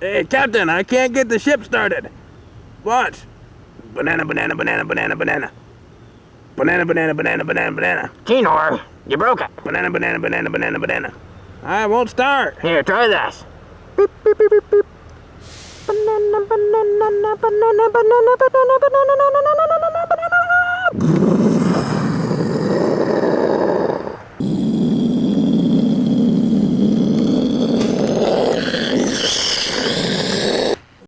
Hey, Captain, I can't get the ship started. Watch. Banana, banana, banana, banana, banana. Banana, banana, banana, banana, banana. Kenor, you broke it. Banana, banana, banana, banana, banana. I won't start. Here, try this. Beep, beep, beep, beep, beep. Banana, banana, banana, banana, banana, banana, banana, banana, banana, banana, banana.